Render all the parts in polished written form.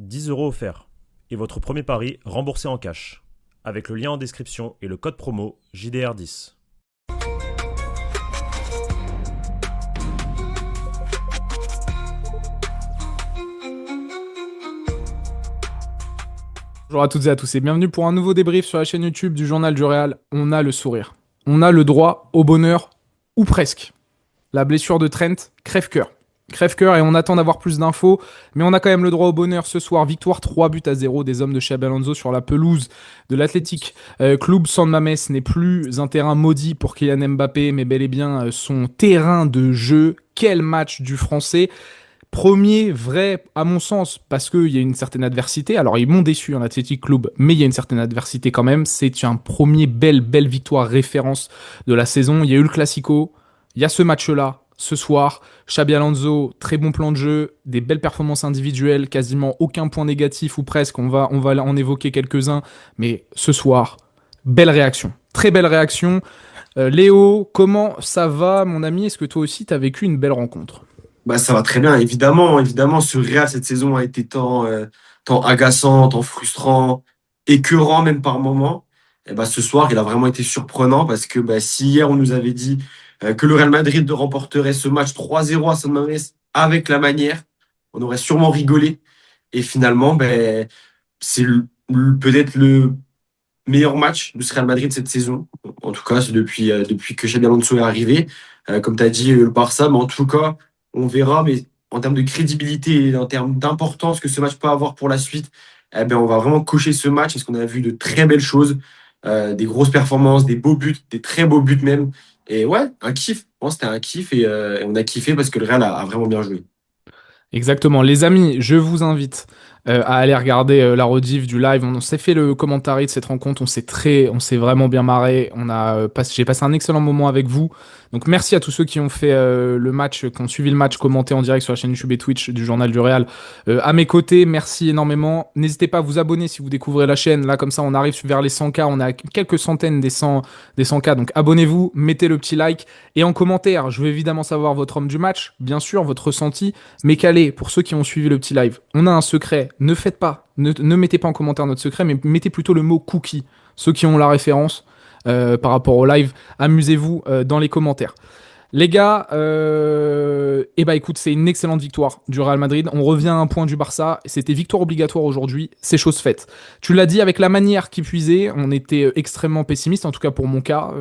10 € offerts. Et votre premier pari remboursé en cash. Avec le lien en description et le code promo JDR10. Bonjour à toutes et à tous et bienvenue pour un nouveau débrief sur la chaîne YouTube du Journal du Real. On a le sourire. On a le droit au bonheur, ou presque. La blessure de Trent, crève-cœur. Crève-cœur et on attend d'avoir plus d'infos, mais on a quand même le droit au bonheur ce soir. Victoire 3-0 des hommes de Xabi Alonso sur la pelouse de l'Athletic Club San Mamés. N'est plus un terrain maudit pour Kylian Mbappé, mais bel et bien son terrain de jeu. Quel match du Français! Premier vrai, à mon sens, parce qu'il y a une certaine adversité. Alors, ils m'ont déçu, l'Athletic Club, mais il y a une certaine adversité quand même. C'est un premier belle victoire référence de la saison. Il y a eu le Classico, il y a ce match-là, ce soir. Xabi Alonso, très bon plan de jeu, des belles performances individuelles, quasiment aucun point négatif ou presque. On va en évoquer quelques-uns, mais ce soir, belle réaction, très belle réaction. Léo, comment ça va, mon ami? Est-ce que toi aussi, tu as vécu une belle rencontre? Bah, ça va très bien, évidemment, ce Real cette saison a été tant agaçant, tant frustrant, écœurant même par moments. Et bah, ce soir, il a vraiment été surprenant parce que bah, si hier on nous avait dit que le Real Madrid remporterait ce match 3-0 à San Mamés avec la manière, on aurait sûrement rigolé. Et finalement, ben, c'est peut-être le meilleur match de ce Real Madrid cette saison. En tout cas, c'est depuis que Xabi Alonso est arrivé. Comme tu as dit, le Barça, mais en tout cas, on verra. Mais en termes de crédibilité et en termes d'importance que ce match peut avoir pour la suite, eh ben, on va vraiment cocher ce match parce qu'on a vu de très belles choses, des grosses performances, des beaux buts, des très beaux buts même. Et ouais, un kiff. Bon, c'était un kiff et on a kiffé parce que le Real a vraiment bien joué. Exactement. Les amis, je vous invite à aller regarder la rediff du live. On s'est fait le commentary de cette rencontre. On s'est vraiment bien marré. J'ai passé un excellent moment avec vous. Donc merci à tous ceux qui ont fait le match, qui ont suivi le match commenté en direct sur la chaîne YouTube et Twitch du Journal du Real. À mes côtés, merci énormément. N'hésitez pas à vous abonner si vous découvrez la chaîne. Là, comme ça, on arrive vers les 100K. On a quelques centaines des 100K. Donc abonnez-vous, mettez le petit like. Et en commentaire, je veux évidemment savoir votre homme du match, bien sûr, votre ressenti. Mais calé, pour ceux qui ont suivi le petit live, on a un secret. Ne faites pas, ne mettez pas en commentaire notre secret, mais mettez plutôt le mot cookie. Ceux qui ont la référence par rapport au live, amusez-vous dans les commentaires. Les gars, écoute, c'est une excellente victoire du Real Madrid. On revient à un point du Barça. C'était victoire obligatoire aujourd'hui. C'est chose faite. Tu l'as dit, avec la manière qui puisait, on était extrêmement pessimiste, en tout cas pour mon cas,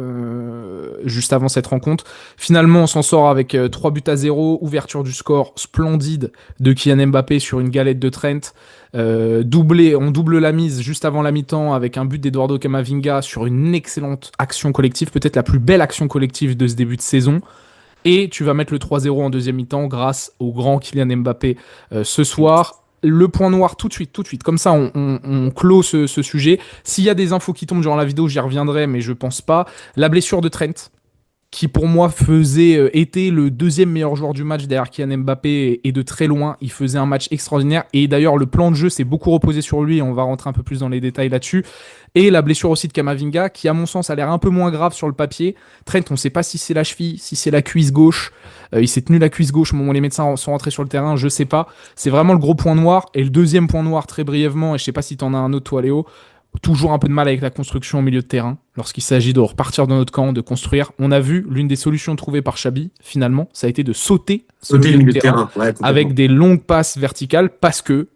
juste avant cette rencontre. Finalement, on s'en sort avec 3-0, ouverture du score splendide de Kylian Mbappé sur une galette de Trent. On double la mise juste avant la mi-temps avec un but d'Eduardo Camavinga sur une excellente action collective, peut-être la plus belle action collective de ce début de saison. Et tu vas mettre le 3-0 en deuxième mi-temps grâce au grand Kylian Mbappé ce soir. Le point noir tout de suite. Comme ça, on clôt ce sujet. S'il y a des infos qui tombent durant la vidéo, j'y reviendrai, mais je pense pas. La blessure de Trent, qui pour moi était le deuxième meilleur joueur du match derrière Kylian Mbappé et de très loin. Il faisait un match extraordinaire et d'ailleurs le plan de jeu s'est beaucoup reposé sur lui et on va rentrer un peu plus dans les détails là-dessus. Et la blessure aussi de Camavinga qui à mon sens a l'air un peu moins grave sur le papier. Trent, on ne sait pas si c'est la cheville, si c'est la cuisse gauche. Il s'est tenu la cuisse gauche au moment où les médecins sont rentrés sur le terrain, je sais pas. C'est vraiment le gros point noir. Et le deuxième point noir très brièvement, et je sais pas si t'en as un autre toi Léo, toujours un peu de mal avec la construction au milieu de terrain. Lorsqu'il s'agit de repartir dans notre camp, de construire, on a vu l'une des solutions trouvées par Xabi, finalement, ça a été de sauter Sauter le milieu de terrain, ouais, avec des longues passes verticales parce que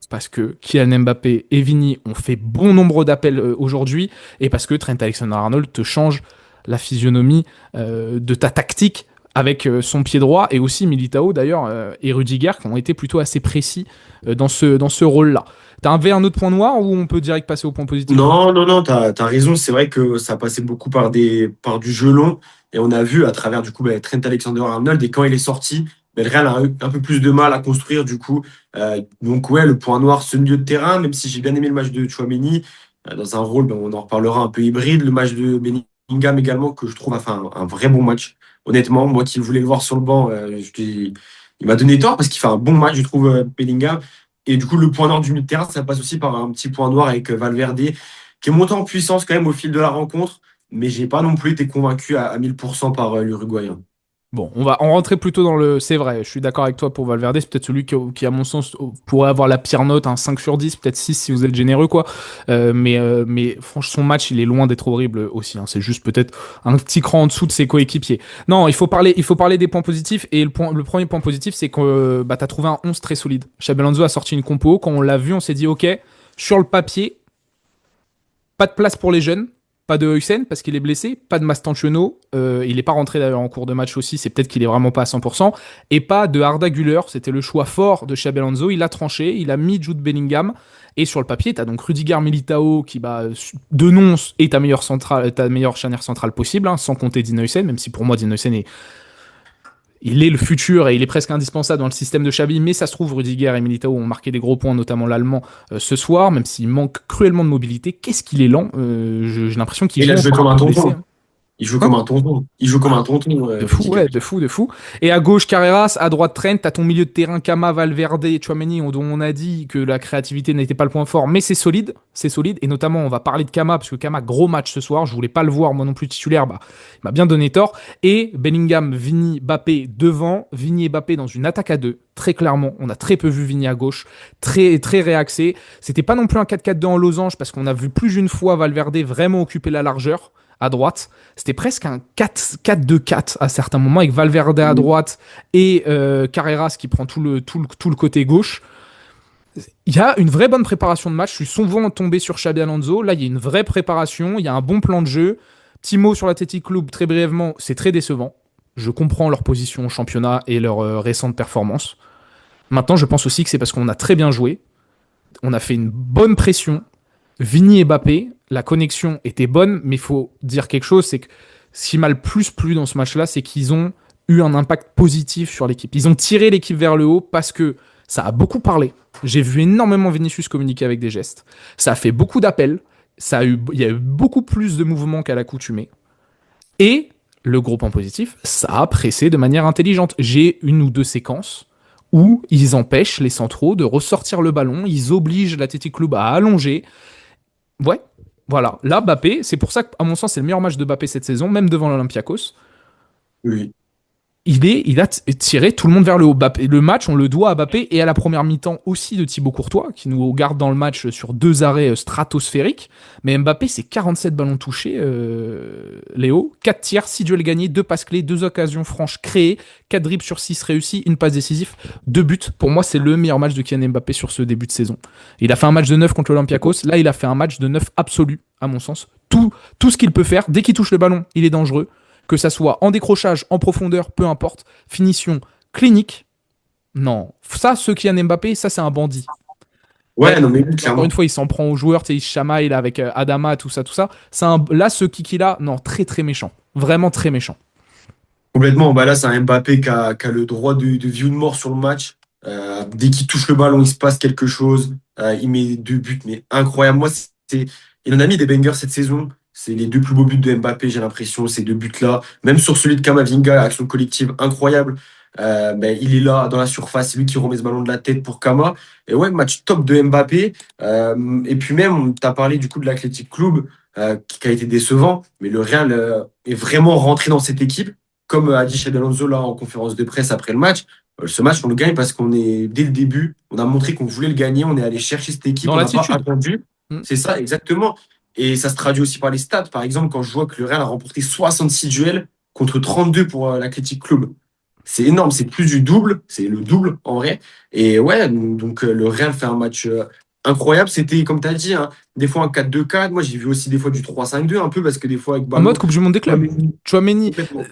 Kylian Mbappé et Vini ont fait bon nombre d'appels aujourd'hui et parce que Trent Alexander-Arnold te change la physionomie de ta tactique avec son pied droit et aussi Militao d'ailleurs et Rudiger qui ont été plutôt assez précis dans ce rôle-là. T'as un autre point noir ou on peut direct passer au point positif? Non, t'as raison. C'est vrai que ça passait beaucoup par du jeu long. Et on a vu à travers du coup Trent Alexander-Arnold. Et quand il est sorti, le Real a eu un peu plus de mal à construire du coup. Donc ouais, le point noir, ce milieu de terrain, même si j'ai bien aimé le match de Tchouaméni, dans un rôle, on en reparlera, un peu hybride. Le match de Bellingham également, que je trouve a fait un vrai bon match. Honnêtement, moi qui voulais le voir sur le banc, il m'a donné tort parce qu'il fait un bon match, je trouve, Bellingham. Et du coup, le point noir du milieu de terrain, ça passe aussi par un petit point noir avec Valverde, qui est monté en puissance quand même au fil de la rencontre, mais j'ai pas non plus été convaincu à 1000% par l'Uruguayen. Bon, on va en rentrer plutôt dans le... C'est vrai, je suis d'accord avec toi pour Valverde, c'est peut-être celui qui, à mon sens, pourrait avoir la pire note, un 5 sur 10, peut-être 6 si vous êtes généreux, quoi. Mais franchement, son match, il est loin d'être horrible aussi, hein. C'est juste peut-être un petit cran en dessous de ses coéquipiers. Non, il faut parler des points positifs, et le premier point positif, c'est que bah, tu as trouvé un 11 très solide. Xabi Alonso a sorti une compo, quand on l'a vu, on s'est dit, ok, sur le papier, pas de place pour les jeunes. Pas de Huysen parce qu'il est blessé, pas de Mastantuono, il n'est pas rentré d'ailleurs en cours de match aussi, c'est peut-être qu'il est vraiment pas à 100%, et pas de Arda Güler, c'était le choix fort de Xabi Alonso, il a tranché, il a mis Jude Bellingham, et sur le papier, tu as donc Rudiger Militao qui, bah, de nom, est ta meilleure charnière centrale possible, hein, sans compter Dean Huysen, même si pour moi Dean Huysen il est le futur et il est presque indispensable dans le système de Xabi, mais ça se trouve, Rudiger et Militao ont marqué des gros points, notamment l'Allemand, ce soir, même s'il manque cruellement de mobilité. Qu'est-ce qu'il est lent, j'ai l'impression qu'il Et joue là, je vais encore comme un un peu blessé, tonton. hein. Il joue Hein. comme un tonton. Il joue comme un tonton, De fou, Rudiger. ouais, de fou, de fou. Et à gauche, Carreras, à droite, Trent, t'as ton milieu de terrain, Kama, Valverde, Tchouaméni, dont on a dit que la créativité n'était pas le point fort, mais c'est solide, et notamment, on va parler de Kama, parce que Kama, gros match ce soir, je voulais pas le voir, moi non plus titulaire, bah, il m'a bien donné tort, et Bellingham, Vini, Bappé devant, Vini et Bappé dans une attaque à deux, très clairement, on a très peu vu Vini à gauche, très, très réaxé, c'était pas non plus un 4-4-2 en losange, parce qu'on a vu plus d'une fois Valverde vraiment occuper la largeur, à droite. C'était presque un 4-4-2-4 à certains moments, avec Valverde à droite et Carreras qui prend tout le côté gauche. Il y a une vraie bonne préparation de match. Je suis souvent tombé sur Xabi Alonso. Là, il y a une vraie préparation. Il y a un bon plan de jeu. Petit mot sur l'Athletic Club, très brièvement, c'est très décevant. Je comprends leur position au championnat et leur récente performance. Maintenant, je pense aussi que c'est parce qu'on a très bien joué. On a fait une bonne pression. Vini et Mbappé, la connexion était bonne, mais il faut dire quelque chose, c'est que ce qui m'a le plus plu dans ce match-là, c'est qu'ils ont eu un impact positif sur l'équipe. Ils ont tiré l'équipe vers le haut parce que ça a beaucoup parlé. J'ai vu énormément Vinicius communiquer avec des gestes. Ça a fait beaucoup d'appels. Il y a eu beaucoup plus de mouvements qu'à l'accoutumée. Et le gros point positif, ça a pressé de manière intelligente. J'ai une ou deux séquences où ils empêchent les centraux de ressortir le ballon, ils obligent l'Athletic Club à allonger. Ouais, voilà. Là, Mbappé, c'est pour ça qu'à mon sens, c'est le meilleur match de Mbappé cette saison, même devant l'Olympiakos. Oui. Il a tiré tout le monde vers le haut. Le match, on le doit à Mbappé et à la première mi-temps aussi de Thibaut Courtois, qui nous garde dans le match sur 2 arrêts stratosphériques. Mais Mbappé, c'est 47 ballons touchés, Léo. 4 tirs, 6 duels gagnés, 2 passes clés, 2 occasions franches créées, 4 dribbles sur 6 réussis, une passe décisive, 2 buts. Pour moi, c'est le meilleur match de Kylian Mbappé sur ce début de saison. Il a fait un match de 9 contre l'Olympiakos. Là, il a fait un match de 9 absolu, à mon sens. Tout ce qu'il peut faire, dès qu'il touche le ballon, il est dangereux. Que ça soit en décrochage, en profondeur, peu importe. Finition clinique. Non. Ça, ce Kylian Mbappé, ça, c'est un bandit. Ouais, non, mais Encore clairement. une fois, il s'en prend aux joueurs, il se chamaille là, avec Adama, tout ça, tout ça. Là, ce kiki-là, non, très, très méchant. Vraiment très méchant. Complètement. Bah là, c'est un Mbappé qui a le droit de vie ou de mort sur le match. Dès qu'il touche le ballon, il se passe quelque chose. Il met 2 buts, mais incroyable. Moi, il en a mis des bangers cette saison. C'est les 2 plus beaux buts de Mbappé, j'ai l'impression, ces 2 buts-là. Même sur celui de Kamavinga, action collective incroyable. Ben, il est là dans la surface, c'est lui qui remet ce ballon de la tête pour Kama. Et ouais, match top de Mbappé. Et puis même, tu as parlé du coup de l'Athletic Club, qui a été décevant, mais le Real est vraiment rentré dans cette équipe, comme a dit Xabi Alonso là en conférence de presse après le match. Ce match, on le gagne parce qu'on est, dès le début, on a montré qu'on voulait le gagner, on est allé chercher cette équipe, Dans on n'a pas l'attitude. attendu. Mm. C'est ça, exactement. Et ça se traduit aussi par les stats. Par exemple, quand je vois que le Real a remporté 66 duels contre 32 pour l'Athletic Club. C'est énorme, c'est plus du double, c'est le double en vrai. Et ouais, donc le Real fait un match incroyable. C'était, comme tu as dit, hein, des fois un 4-2-4. Moi, j'ai vu aussi des fois du 3-5-2 un peu parce que des fois avec En mode ballon. Coupe du Monde des clubs. Chouameni, Complètement.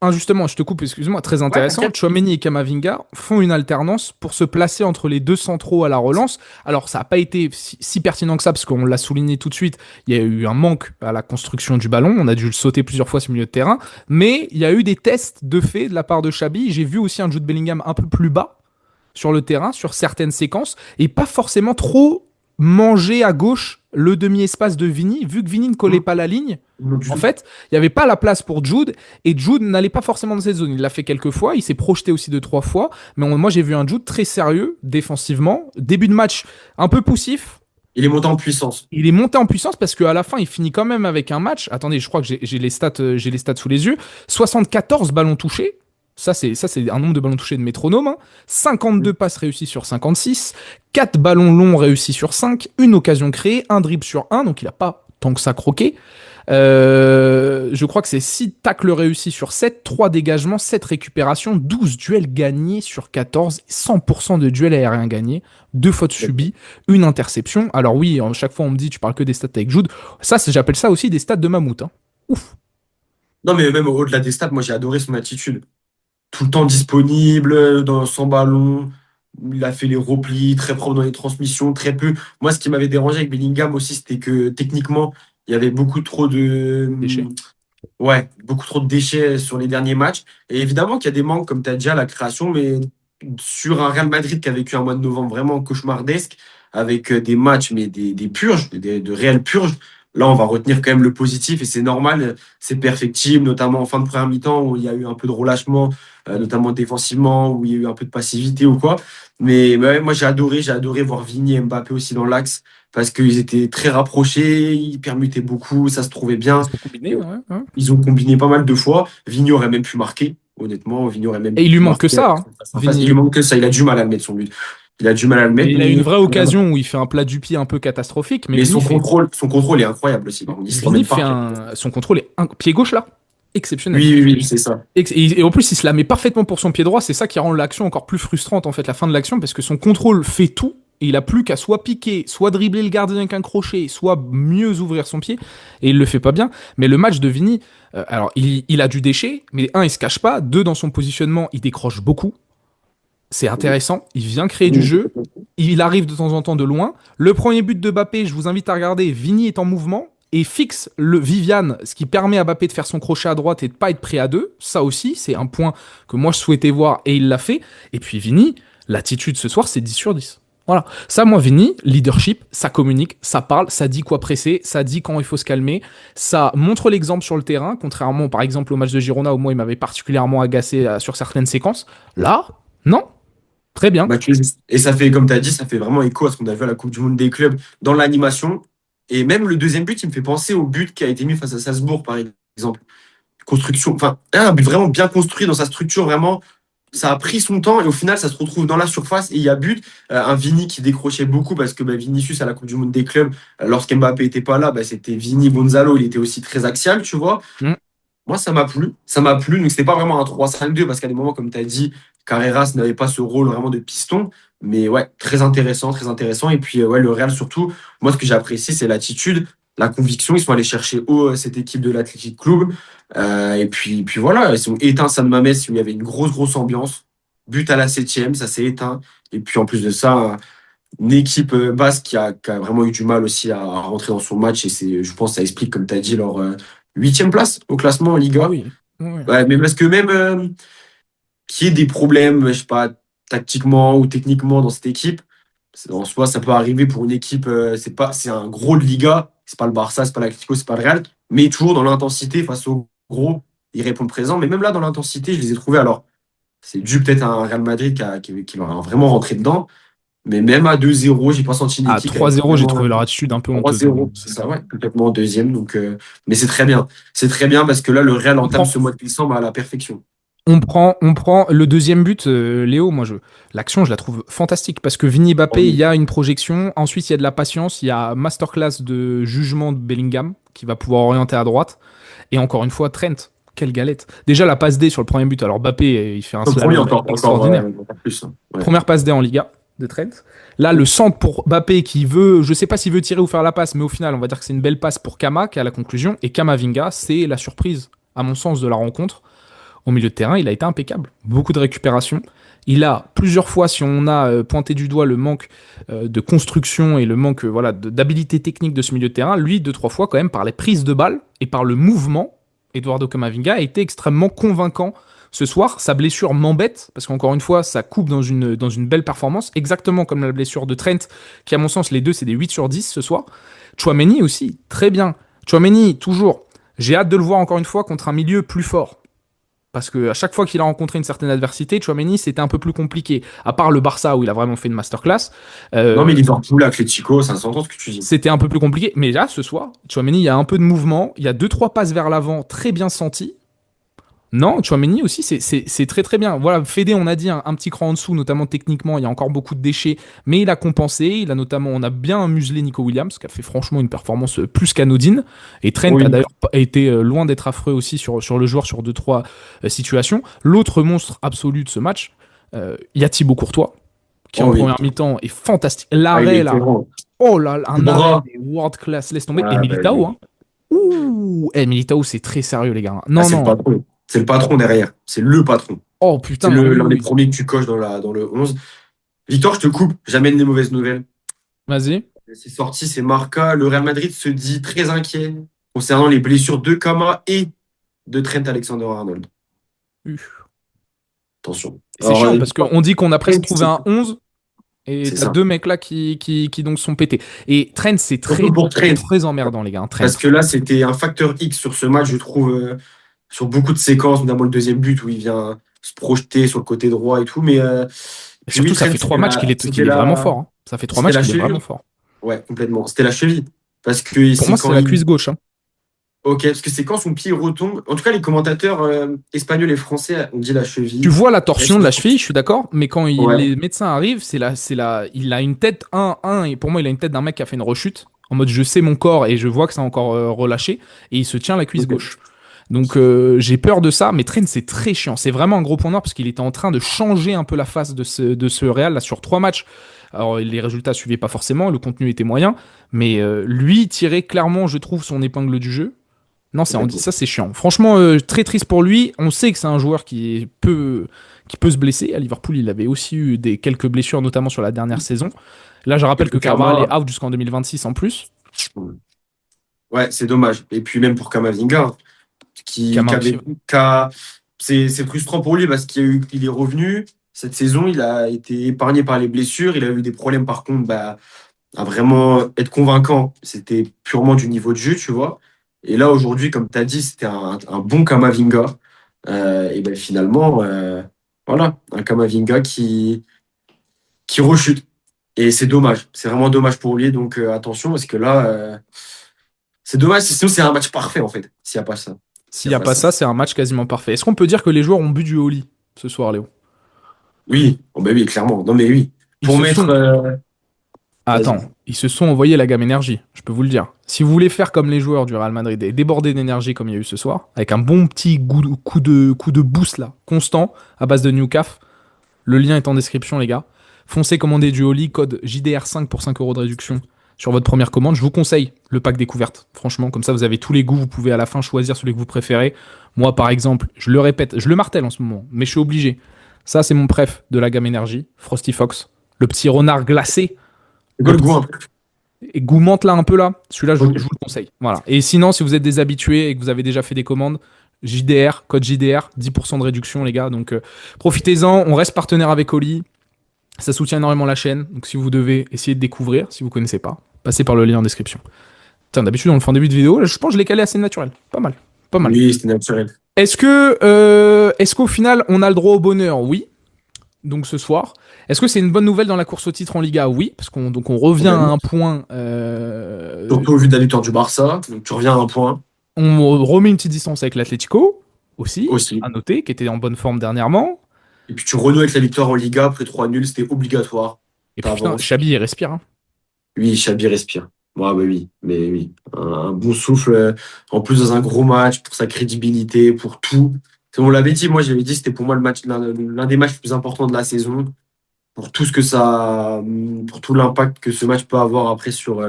injustement, je te coupe, excuse-moi, très Ouais, intéressant. t'inquiète. Chouameni et Kamavinga font une alternance pour se placer entre les deux centraux à la relance. Alors, ça n'a pas été si pertinent que ça, parce qu'on l'a souligné tout de suite, il y a eu un manque à la construction du ballon. On a dû le sauter plusieurs fois ce milieu de terrain. Mais il y a eu des tests de fait de la part de Xabi. J'ai vu aussi un Jude Bellingham un peu plus bas sur le terrain, sur certaines séquences, et pas forcément trop manger à gauche le demi-espace de Vini, vu que Vini ne collait pas la ligne. Non, du En tout. fait, il n'y avait pas la place pour Jude, et Jude n'allait pas forcément dans cette zone. Il l'a fait quelques fois, il s'est projeté aussi 2-3 fois, mais moi j'ai vu un Jude très sérieux défensivement. Début de match un peu poussif. Il est monté en puissance. Il est monté en puissance parce qu'à la fin, il finit quand même avec un match. Attendez, je crois que j'ai les stats sous les yeux. 74 ballons touchés, Ça, c'est un nombre de ballons touchés de métronome. Hein. 52 passes réussies sur 56, 4 ballons longs réussis sur 5, une occasion créée, un dribble sur 1, donc il n'a pas tant que ça croqué. Je crois que c'est 6 tacles réussis sur 7, 3 dégagements, 7 récupérations, 12 duels gagnés sur 14, 100% de duels aériens gagnés, 2 fautes subies, une interception. Alors oui, chaque fois on me dit tu parles que des stats avec Jude. Ça, j'appelle ça aussi des stats de mammouth. Hein. Ouf. Non, mais même au-delà des stats, moi j'ai adoré son attitude. Tout le temps disponible, dans son ballon. Il a fait les replis, très propre dans les transmissions, très peu. Moi, ce qui m'avait dérangé avec Bellingham aussi, c'était que techniquement, il y avait beaucoup trop de. Déchets. Ouais, beaucoup trop de déchets sur les derniers matchs. Et évidemment qu'il y a des manques, comme tu as dit, à la création, mais sur un Real Madrid qui a vécu un mois de novembre vraiment cauchemardesque, avec des matchs, mais des purges, de réelles purges, là, on va retenir quand même le positif et c'est normal, c'est perfectible, notamment en fin de première mi-temps où il y a eu un peu de relâchement, notamment défensivement, où il y a eu un peu de passivité ou quoi. Mais ouais, moi, j'ai adoré voir Vini et Mbappé aussi dans l'axe parce qu'ils étaient très rapprochés, ils permutaient beaucoup, ça se trouvait bien. Ils sont combinés, ouais. Ils ont combiné pas mal de fois. Vigny aurait même pu marquer, honnêtement. Vigny aurait même Et il lui pu manque que marquer ça, hein, en face. Il Vini. lui manque que ça. Il a du mal à le mettre, son but. Il a du mal à le Et mettre, il a une mais, vraie occasion où il fait un plat du pied un peu catastrophique, mais mais Vini fait, son contrôle est incroyable aussi. Il se Vini remet fait parfait. son contrôle est pied gauche là, exceptionnel. Oui, oui, oui, c'est ça. Et en plus, il se la met parfaitement pour son pied droit. C'est ça qui rend l'action encore plus frustrante, en fait, la fin de l'action, parce que son contrôle fait tout. Et il a plus qu'à soit piquer, soit dribbler le gardien avec un crochet, soit mieux ouvrir son pied. Et il le fait pas bien. Mais le match de Vini, alors il a du déchet, mais un, il se cache pas. Deux, dans son positionnement, il décroche beaucoup. C'est intéressant. Il vient créer du jeu. Il arrive de temps en temps de loin. Le premier but de Mbappé, je vous invite à regarder. Vini est en mouvement et fixe le Viviane, ce qui permet à Mbappé de faire son crochet à droite et de pas être pris à deux. Ça aussi, c'est un point que moi je souhaitais voir et il l'a fait. Et puis Vini, l'attitude ce soir, c'est 10 sur 10. Voilà. Ça, moi, Vini, leadership, ça communique, ça parle, ça dit quoi presser, ça dit quand il faut se calmer, ça montre l'exemple sur le terrain, contrairement, par exemple, au match de Girona où moi, il m'avait particulièrement agacé sur certaines séquences. Là, non. Très bien. Bah, et ça fait, comme tu as dit, ça fait vraiment écho à ce qu'on a vu à la Coupe du Monde des clubs dans l'animation. Et même le deuxième but, il me fait penser au but qui a été mis face à Salzbourg, par exemple. Construction, enfin, un but vraiment bien construit dans sa structure, vraiment. Ça a pris son temps et au final, ça se retrouve dans la surface et il y a but. Un Vini qui décrochait beaucoup parce que bah, Vinicius à la Coupe du Monde des clubs, lorsqu'Mbappé n'était pas là, bah, c'était Vini Gonzalo, il était aussi très axial, tu vois. Mm. Moi, ça m'a plu. Ça m'a plu. Donc, c'était pas vraiment un 3-5-2 parce qu'à des moments, comme tu as dit, Carreras n'avait pas ce rôle vraiment de piston. Mais ouais, très intéressant, très intéressant. Et puis, ouais, le Real, surtout, moi, ce que j'ai apprécié, c'est l'attitude, la conviction. Ils sont allés chercher haut cette équipe de l'Athletic Club. Et puis voilà, ils sont éteints San Mamés où il y avait une grosse, grosse ambiance. But à la 7e, ça s'est éteint. Et puis, en plus de ça, une équipe basque qui a vraiment eu du mal aussi à rentrer dans son match. Et je pense que ça explique, comme tu as dit, leur 8e place au classement en Ah Liga. oui. Ouais. Ouais, mais parce que même qu'il y ait des problèmes, je sais pas, tactiquement ou techniquement dans cette équipe, en soi, ça peut arriver pour une équipe. C'est un gros de Liga. C'est pas le Barça, c'est pas l'Atlético, c'est pas le Real. Mais toujours dans l'intensité face au gros, ils répondent présent. Mais même là, dans l'intensité, je les ai trouvés. Alors, c'est dû peut-être à un Real Madrid qui leur a vraiment rentré dedans. Mais même à 2-0, j'ai pas senti une À équipe avec 3-0, j'ai vraiment trouvé leur attitude un peu honteuse. 3-0, c'est ça, ouais, complètement en deuxième. Donc, mais c'est très bien. C'est très bien parce que là, le Real On entame prend, ce mois de décembre à la perfection. on prend le deuxième but, Léo. L'action, je la trouve fantastique parce que Vini Oh Mbappé, il oui. y a une projection. Ensuite, il y a de la patience. Il y a masterclass de jugement de Bellingham qui va pouvoir orienter à droite. Et encore une fois, Trent. Quelle galette. Déjà, la passe D sur le premier but. Alors, Mbappé, il fait un Le premier, slalom extraordinaire. encore plus, hein. Ouais. Première passe D en Liga de Trent. Là, le centre pour Mbappé qui veut, je sais pas s'il veut tirer ou faire la passe, mais au final, on va dire que c'est une belle passe pour Kama qui est à la conclusion. Et Kamavinga, c'est la surprise, à mon sens, de la rencontre. Au milieu de terrain, il a été impeccable. Beaucoup de récupération. Il a plusieurs fois, si on a pointé du doigt le manque de construction et le manque voilà, d'habilité technique de ce milieu de terrain, lui, deux, trois fois, quand même, par les prises de balles et par le mouvement, Eduardo Camavinga a été extrêmement convaincant ce soir. Sa blessure m'embête, parce qu'encore une fois, ça coupe dans une belle performance, exactement comme la blessure de Trent, qui, à mon sens, les deux, c'est des 8 sur 10 ce soir. Chouameni aussi, très bien. Chouameni, toujours. J'ai hâte de le voir encore une fois contre un milieu plus fort. Parce qu'à chaque fois qu'il a rencontré une certaine adversité, Chouameni, c'était un peu plus compliqué. À part le Barça, où il a vraiment fait une masterclass, Non, mais Liverpool, Atlético, ça s'entend ce que tu dis. c'était un peu plus compliqué. Mais là, ce soir, Chouameni, il y a un peu de mouvement, il y a deux trois passes vers l'avant très bien senties. Non, Tchouaméni aussi, c'est très très bien. Voilà, Fede, on a dit un petit cran en dessous, notamment techniquement, il y a encore beaucoup de déchets, mais il a compensé. On a bien muselé Nico Williams, qui a fait franchement une performance plus qu'anodine. Et Trent a Oui. d'ailleurs été loin d'être affreux aussi sur le joueur sur deux trois situations. L'autre monstre absolu de ce match, il y a Thibaut Courtois, qui Oh en oui. première mi-temps est fantastique. Ah, il L'arrêt est là, courant. oh là, Le un arrêt bras. des world class, laisse tomber. Et Ah, bah, Militao, hein. Ouh, Militao, c'est très sérieux, les gars. ah, Non, c'est le non. patron. C'est le patron derrière. C'est le patron. Oh C'est putain, oui, l'un des oui. premiers que tu coches dans le 11. Victor, je te coupe. J'amène des mauvaises nouvelles. Vas-y. C'est sorti, c'est Marca. Le Real Madrid se dit très inquiet concernant les blessures de Kama et de Trent Alexander-Arnold. Attention. C'est Alors, chiant parce qu'on dit qu'on a presque trouvé c'est un 11 et t'as ça. deux mecs là qui donc sont pétés. Et Trent, c'est Surtout pour Trent. très emmerdant, les gars. Hein, Trent. Parce que là, c'était un facteur X sur ce match, je trouve, sur beaucoup de séquences, notamment le deuxième but où il vient se projeter sur le côté droit et tout. Mais Et puis oui, surtout, ça Trent, fait trois matchs c'était qu'il est vraiment fort. Hein. Ça fait trois c'était matchs la qu'il est cheville. vraiment fort. Ouais, complètement. C'était la cheville. Parce que Pour c'est moi, quand c'est la il. cuisse gauche. Hein. Ok, parce que c'est quand son pied retombe. En tout cas, les commentateurs espagnols et français ont dit la Tu cheville. vois la torsion de la cheville, je suis d'accord, mais quand Ouais, les médecins arrivent, il a une tête, et pour moi, il a une tête d'un mec qui a fait une rechute, en mode je sais mon corps et je vois que ça a encore relâché, et il se tient la cuisse ok. gauche. Donc j'ai peur de ça, mais Trent, c'est très chiant. C'est vraiment un gros point noir parce qu'il était en train de changer un peu la face de ce Real là, sur trois matchs. Alors les résultats suivaient pas forcément, le contenu était moyen, mais lui tirait clairement, je trouve, son épingle du jeu. Non, Complètement. ça c'est chiant. Franchement, très triste pour lui. On sait que c'est un joueur qui peut se blesser. À Liverpool, il avait aussi eu quelques blessures, notamment sur la dernière saison. Là, je rappelle que Quelques Carvajal est Kama. out jusqu'en 2026 en plus. Ouais, c'est dommage. Et puis même pour Kamavinga, qui Kama aussi. avait, qui a- c'est frustrant pour lui parce qu'il est revenu. Cette saison, il a été épargné par les blessures. Il a eu des problèmes, par contre, bah, à vraiment être convaincant. C'était purement du niveau de jeu, tu vois. Et là, aujourd'hui, comme tu as dit, c'était un bon Kamavinga. Et ben finalement, voilà, un Kamavinga qui rechute. Et c'est dommage. C'est vraiment dommage pour lui. Donc attention, parce que là, c'est dommage. Sinon, c'est un match parfait, en fait, s'il n'y a pas ça. S'il S'il n'y n'y a a pas pas ça. ça, c'est un match quasiment parfait. Est-ce qu'on peut dire que les joueurs ont bu du Oli ce soir, Léo? Oui, oh, bah oui, clairement. Non, mais oui. Ils Pour se mettre. sont. Ah, Vas-y. attends, ils se sont envoyés la gamme énergie, je peux vous le dire. Si vous voulez faire comme les joueurs du Real Madrid et déborder d'énergie comme il y a eu ce soir, avec un bon petit coup de boost là, constant, à base de Newcaf, le lien est en description, les gars. Foncez commander du Oli, code JDR5 pour 5 € de réduction sur votre première commande. Je vous conseille le pack découverte. Franchement, comme ça, vous avez tous les goûts. Vous pouvez à la fin choisir celui que vous préférez. Moi, par exemple, je le répète, je le martèle en ce moment, mais je suis obligé. Ça, c'est mon préf de la gamme énergie, Frosty Fox. Le petit renard glacé, C'est quoi le le goût petit un peu? et goût menthe là un peu là. Celui-là, Ok. je vous le conseille. Voilà. Et sinon, si vous êtes des habitués et que vous avez déjà fait des commandes, JDR, code JDR, 10% de réduction, les gars. Donc, profitez-en. On reste partenaire avec Oli. Ça soutient énormément la chaîne. Donc si vous devez essayer de découvrir, si vous connaissez pas, passez par le lien en description. Tiens, d'habitude, on le fait en début de vidéo. Là, je pense que je l'ai calé assez naturel. Pas mal. Pas mal. Oui, c'était naturel. Est-ce qu'au final, on a le droit au bonheur? Oui. Donc ce soir. Est-ce que c'est une bonne nouvelle dans la course au titre en Liga? Oui. Parce qu'on donc on revient à Oui. un point. Surtout au vu de la victoire du Barça. Donc tu reviens à un point On remet une petite distance avec l'Atlético aussi, aussi. à noter, qui était en bonne forme dernièrement. Et puis tu renoues avec la victoire en Liga, après 3 nuls, c'était obligatoire. Et puis putain, T'avances. Chabi, il respire. Hein. Oui, Xabi respire. Ouais, bah oui, mais oui. Un bon souffle, en plus dans un gros match, pour sa crédibilité, pour tout. Comme on l'avait dit, moi j'avais dit c'était pour moi le match, l'un des matchs les plus importants de la saison, pour tout ce que ça, pour tout l'impact que ce match peut avoir après sur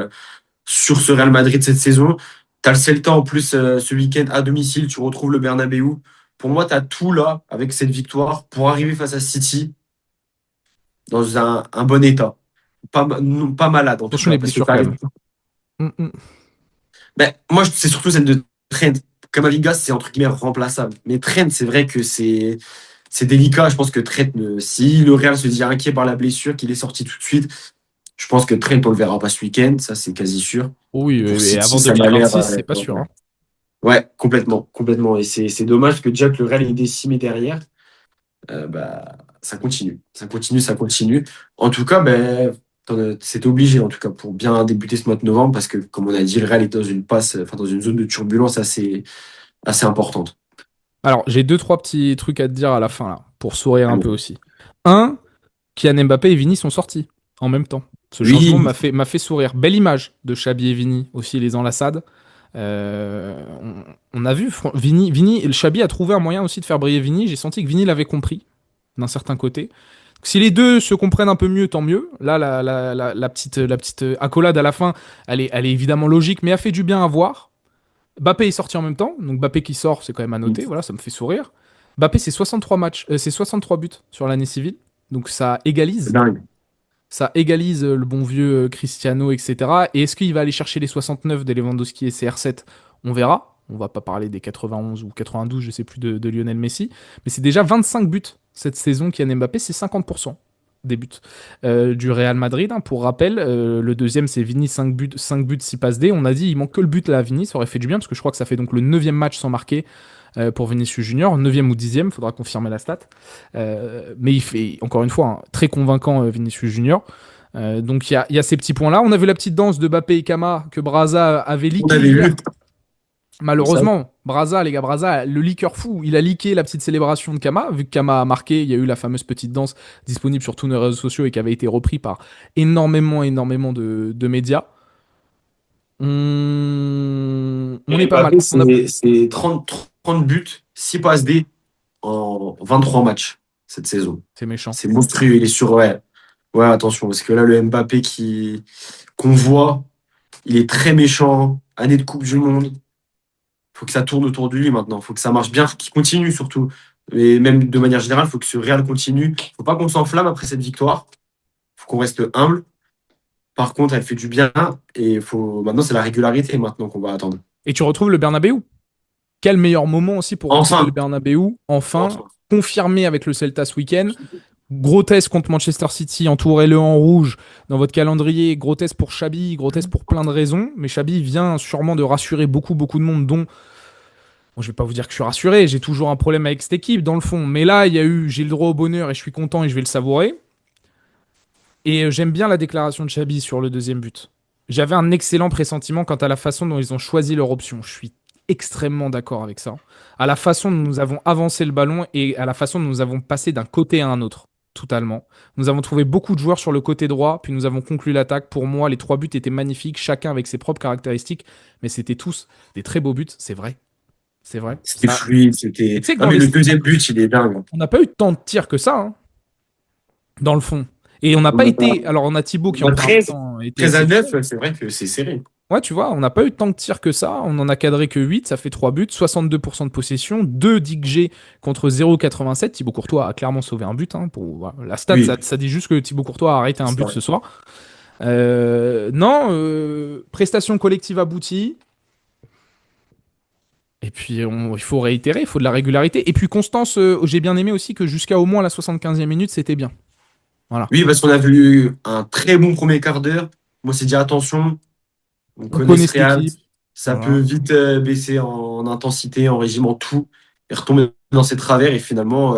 ce Real Madrid cette saison. Tu as le Celta en plus ce week-end à domicile, tu retrouves le Bernabeu. Pour moi, tu as tout là avec cette victoire pour arriver face à City dans un bon état. Non, pas malade en tout Attention cas, les parce que blessures tu quand arrives. même. Mm, mm. Ben, moi, c'est surtout celle de Trent. Kamavinga, c'est entre guillemets remplaçable. Mais Trent, c'est vrai que c'est délicat. Je pense que Trent, si le Real se dit inquiet par la blessure, qu'il est sorti tout de suite, je pense que Trent, on le verra pas ce week-end. Ça, c'est quasi sûr. Oh oui, Pour et City, avant ça m'a l'air. 2026, c'est pas sûr. Hein. Ouais, complètement, complètement. Et c'est dommage que déjà que le Real est décimé derrière. Bah, ça continue, ça continue, ça continue. En tout cas, ben, c'était obligé, en tout cas, pour bien débuter ce mois de novembre, parce que, comme on a dit, le Real est dans une passe, enfin, dans une zone de turbulence assez importante. Alors, j'ai deux, trois petits trucs à te dire à la fin, là, pour sourire un Allez. peu aussi. Un, Kylian Mbappé et Vini sont sortis en même temps. Ce changement Oui, m'a fait sourire. Belle image de Xabi et Vini, aussi les enlaçades. On a vu Vini, et le Xabi a trouvé un moyen aussi de faire briller Vini. J'ai senti que Vini l'avait compris d'un certain côté. Si les deux se comprennent un peu mieux, tant mieux. Là, la petite accolade à la fin, elle est évidemment logique, mais a fait du bien à voir. Mbappé est sorti en même temps, donc Mbappé qui sort, c'est quand même à noter. Voilà, ça me fait sourire. Mbappé, c'est 63 matchs, c'est 63 buts sur l'année civile, donc ça c'est égalise. dingue. Ça égalise le bon vieux Cristiano, etc. Et est-ce qu'il va aller chercher les 69 de Lewandowski et CR7? On verra. On va pas parler des 91 ou 92, je sais plus, de Lionel Messi. Mais c'est déjà 25 buts cette saison, Kylian Mbappé, c'est 50% des buts du Real Madrid, hein. Pour rappel, le deuxième, c'est Vini, 5 buts, 6 passes D. On a dit, il manque que le but là à Vini, ça aurait fait du bien, parce que je crois que ça fait donc le 9e match sans marquer pour Vinicius Junior, 9e ou 10e, faudra confirmer la stat. Mais il fait, encore une fois, hein, très convaincant Vinicius Junior. Donc il y a ces petits points-là. On a vu la petite danse de Mbappé et Kama que Braza avait On leaké avait hier. vu. Ça, Malheureusement, Braza, les gars, Braza, le leaker fou, il a leaké la petite célébration de Kama. Vu que Kama a marqué, il y a eu la fameuse petite danse disponible sur tous nos réseaux sociaux et qui avait été repris par énormément de médias. On est Et pas mal. Mbappé, On a... c'est 30 buts, 6 passes D en 23 matchs cette saison. C'est méchant. C'est monstrueux. Il est sur. Ouais, ouais, attention, parce que là, le Mbappé qu'on voit, il est très méchant. Année de Coupe du Monde. Faut que ça tourne autour de lui maintenant. Faut que ça marche bien, faut qu'il continue surtout. Et même de manière générale, faut que ce Real continue. Faut pas qu'on s'enflamme après cette victoire. Faut qu'on reste humble. Par contre, elle fait du bien et faut maintenant c'est la régularité maintenant qu'on va attendre. Et tu retrouves le Bernabeu. Quel meilleur moment aussi pour retrouver le Enfin, Bernabeu, enfin, enfin. confirmé avec le Celta ce week-end. Grotesque contre Manchester City, entourez-le en rouge dans votre calendrier. Grotesque pour Xabi, grotesque pour plein de raisons. Mais Xabi vient sûrement de rassurer beaucoup de monde, dont bon, je vais pas vous dire que je suis rassuré, j'ai toujours un problème avec cette équipe dans le fond. Mais là, j'ai le droit au bonheur et je suis content et je vais le savourer. Et j'aime bien la déclaration de Xabi sur le deuxième but. J'avais un excellent pressentiment quant à la façon dont ils ont choisi leur option. Je suis extrêmement d'accord avec ça. À la façon dont nous avons avancé le ballon et à la façon dont nous avons passé d'un côté à un autre. Totalement. Nous avons trouvé beaucoup de joueurs sur le côté droit, puis nous avons conclu l'attaque. Pour moi, les 3 buts étaient magnifiques, chacun avec ses propres caractéristiques, mais c'était tous des très beaux buts, c'est vrai. C'est vrai. C'était Ça... fluide, Et c'était. tu sais que Non, dans mais les le stats, deuxième but, il est dingue. on n'a pas eu tant de tirs que ça, hein, dans le fond. Et on n'a On pas a, été. Alors, on a Thibaut qui, on en a première 13, mi-temps, était 13 à 9, exceptionnel. c'est vrai que c'est serré. Ouais, tu vois, on n'a pas eu tant de tirs que ça. On en a cadré que 8, ça fait 3 buts, 62% de possession, 2 d'XG contre 0,87. Thibaut Courtois a clairement sauvé un but, hein, voilà. La stat, Oui, ça dit juste que Thibaut Courtois a arrêté un c'est but vrai. ce soir. Non, prestation collective aboutie. Et puis, il faut réitérer, il faut de la régularité. Et puis, Constance, j'ai bien aimé aussi que jusqu'à au moins la 75e minute, c'était bien. Voilà. Oui, parce qu'on a vu un très bon premier quart d'heure. Moi, c'est dit attention, on On connaît connaît ce cette Real. équipe. Ça peut Voilà. vite baisser en intensité, en régime, en tout, et retomber dans ses travers. Et finalement,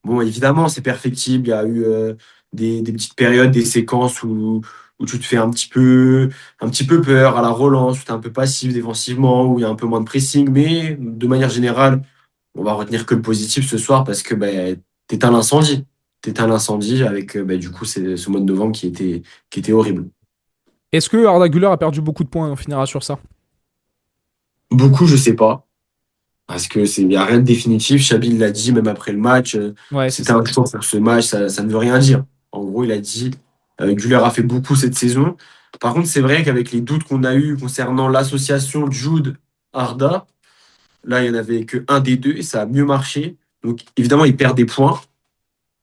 bon, évidemment, c'est perfectible. Il y a eu des petites périodes, des séquences où tu te fais un petit peu peur à la relance, où tu es un peu passif défensivement, où il y a un peu moins de pressing. Mais de manière générale, on va retenir que le positif ce soir parce que t'éteins l'incendie. T'éteins l'incendie avec du coup c'est ce mode de vente qui était horrible. Est-ce que Arda Güler a perdu beaucoup de points? On finira sur ça. Beaucoup, je sais pas. Parce que il n'y a rien de définitif. Chabil l'a dit même après le match. Ouais, c'est C'était ça. un choix pour ce match, ça ne veut rien dire. En gros, il a dit Güler a fait beaucoup cette saison. Par contre, c'est vrai qu'avec les doutes qu'on a eus concernant l'association Jude-Arda, là, il n'y en avait que un des deux et ça a mieux marché. Donc, évidemment, il perd des points.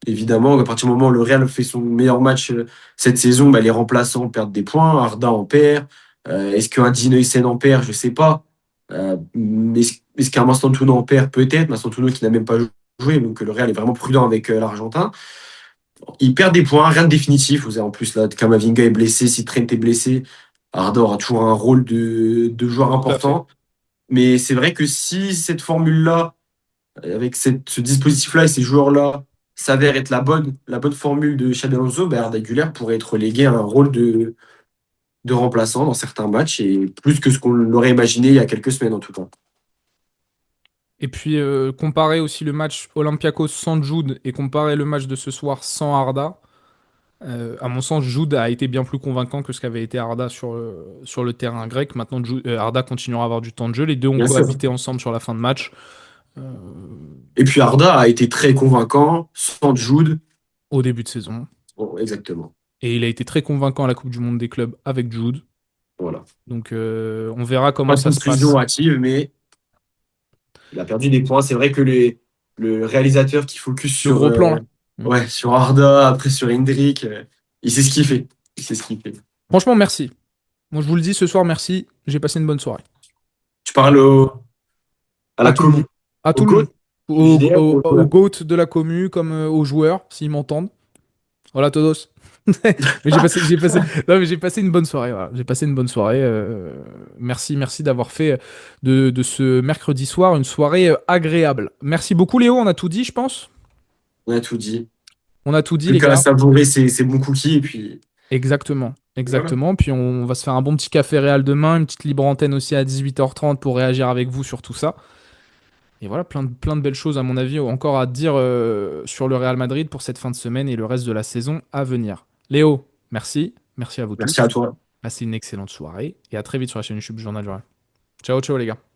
Évidemment, à partir du moment où le Real fait son meilleur match cette saison, les remplaçants perdent des points. Arda en perd. Est-ce qu'un Dineusen en perd? Je ne sais pas. Mais est-ce qu'un Mastantuono en perd? Peut-être. Mastantuono qui n'a même pas joué. Donc le Real est vraiment prudent avec l'Argentin. Il perd des points, rien de définitif. Vous avez en plus, là, Kamavinga est blessé. Si Trent est blessé, Arda aura toujours un rôle de joueur Tout à fait. important. Mais c'est vrai que si cette formule-là, avec ce dispositif-là et ces joueurs-là s'avère être la bonne formule de Xabi Alonso, Arda Güler pourrait être relégué à un rôle de remplaçant dans certains matchs et plus que ce qu'on l'aurait imaginé il y a quelques semaines en tout cas. Et puis, comparer aussi le match Olympiakos sans Jude et comparer le match de ce soir sans Arda, à mon sens, Jude a été bien plus convaincant que ce qu'avait été Arda sur le terrain grec. Maintenant, Arda continuera à avoir du temps de jeu. Les deux ont Bien sûr. cohabité ensemble sur la fin de match. euh, Et puis Arda a été très convaincant, sans Jude. Au début de saison. Bon, exactement. Et il a été très convaincant à la Coupe du Monde des clubs avec Jude. Voilà. Donc on verra comment Pas de ça se passe. conclusion hâtive, mais il a perdu des points. C'est vrai que le réalisateur qui focus Le sur, gros plan là. Mm. ouais, sur Arda, après sur Hendrik, il sait ce qu'il fait. Il sait ce qu'il fait. Franchement, merci. Moi, je vous le dis ce soir, merci. J'ai passé une bonne soirée. Tu parles à À la tout le monde. commu, À au tout le monde. coach, au JDR ou Au GOAT de la commu, comme aux joueurs, s'ils m'entendent. Voilà, Todos. Mais non, mais j'ai passé une bonne soirée. Voilà. J'ai passé une bonne soirée. Merci d'avoir fait de ce mercredi soir une soirée agréable. Merci beaucoup, Léo. On a tout dit, je pense. On a tout dit. On a tout dit, Plus les qu'à gars. savourer ses bons cookies et puis Exactement. voilà. Exactement. Puis on va se faire un bon petit café réel demain, une petite libre antenne aussi à 18h30 pour réagir avec vous sur tout ça. Et voilà, plein de belles choses, à mon avis, encore à dire sur le Real Madrid pour cette fin de semaine et le reste de la saison à venir. Léo, merci. Merci à vous Merci à tous. toi. Passez une excellente soirée et à très vite sur la chaîne YouTube du Journal du Real. Ciao, ciao les gars.